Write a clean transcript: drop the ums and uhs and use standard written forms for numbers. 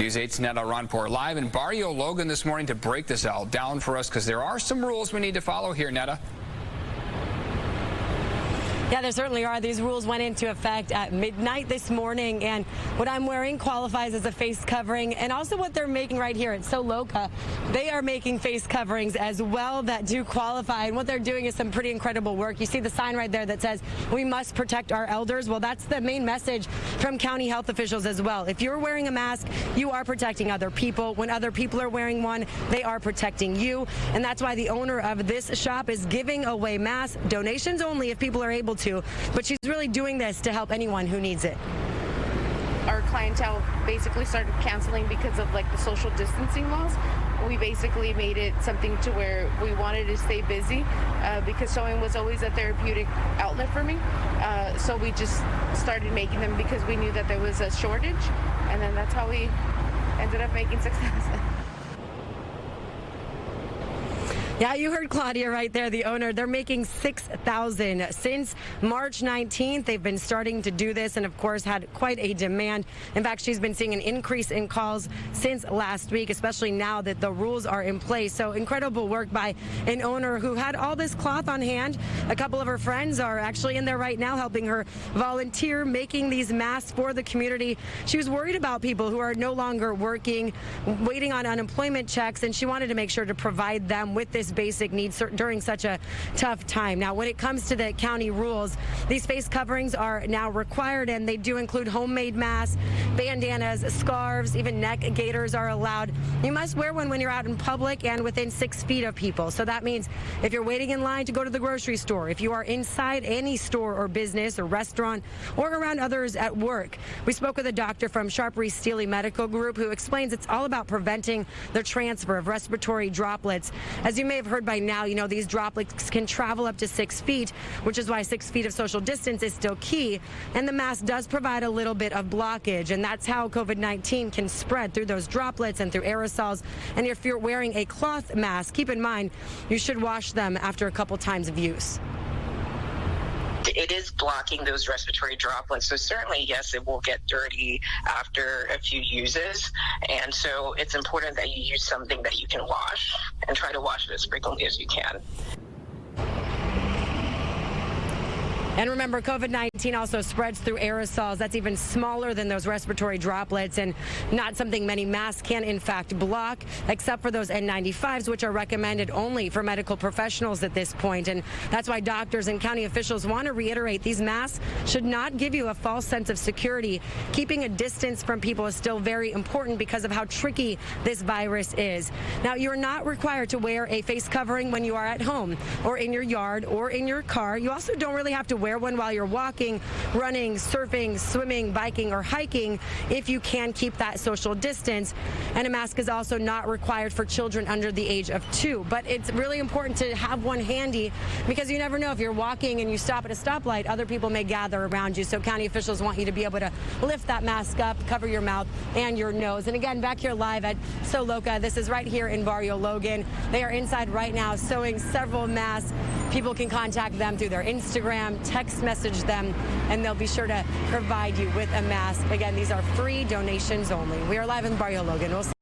News 8's Netta Ranpur live in Barrio Logan this morning to break this all down for us, because there are some rules we need to follow here, Netta. Yeah, there certainly are. These rules went into effect at midnight this morning, and what I'm wearing qualifies as a face covering. And also what they're making right here at So Loca, they are making face coverings as well that do qualify. And what they're doing is some pretty incredible work. You see the sign right there that says, "We must protect our elders." Well, that's the main message from county health officials as well. If you're wearing a mask, you are protecting other people. When other people are wearing one, they are protecting you. And that's why the owner of this shop is giving away masks, donations only if people are able to, but she's really doing this to help anyone who needs it. Our clientele basically started canceling because of the social distancing laws. We basically made it something to where we wanted to stay busy because sewing was always a therapeutic outlet for me. So we just started making them because we knew that there was a shortage, and then that's how we ended up making 6,000. Yeah, you heard Claudia right there, the owner. They're making 6,000 since March 19th. They've been starting to do this and, of course, had quite a demand. In fact, she's been seeing an increase in calls since last week, especially now that the rules are in place. So incredible work by an owner who had all this cloth on hand. A couple of her friends are actually in there right now helping her volunteer, making these masks for the community. She was worried about people who are no longer working, waiting on unemployment checks, and she wanted to make sure to provide them with this basic needs during such a tough time. Now, when it comes to the county rules, these face coverings are now required, and they do include homemade masks, bandanas, scarves, even neck gaiters are allowed. You must wear one when you're out in public and within 6 feet of people. So that means if you're waiting in line to go to the grocery store, if you are inside any store or business or restaurant, or around others at work. We spoke with a doctor from Sharp-Reese-Steely Medical Group who explains it's all about preventing the transfer of respiratory droplets. As you may have heard by now, these droplets can travel up to 6 feet, which is why 6 feet of social distance is still key. And the mask does provide a little bit of blockage, and that's how COVID-19 can spread, through those droplets and through aerosols. And if you're wearing a cloth mask, keep in mind you should wash them after a couple times of use. It is blocking those respiratory droplets. So certainly, yes, it will get dirty after a few uses. And so it's important that you use something that you can wash and try to wash it as frequently as you can. And remember, COVID-19 also spreads through aerosols. That's even smaller than those respiratory droplets, and not something many masks can, in fact, block, except for those N95s, which are recommended only for medical professionals at this point. And that's why doctors and county officials want to reiterate these masks should not give you a false sense of security. Keeping a distance from people is still very important because of how tricky this virus is. Now, you're not required to wear a face covering when you are at home or in your yard or in your car. You also don't really have to wear one while you're walking, running, surfing, swimming, biking, or hiking if you can keep that social distance. And a mask is also not required for children under the age of 2. But it's really important to have one handy because you never know, if you're walking and you stop at a stoplight, other people may gather around you. So county officials want you to be able to lift that mask up, cover your mouth and your nose. And again, back here live at So Loca, this is right here in Barrio Logan. They are inside right now sewing several masks. People can contact them through their Instagram, text message them, and they'll be sure to provide you with a mask. Again, these are free, donations only. We are live in Barrio Logan. We'll see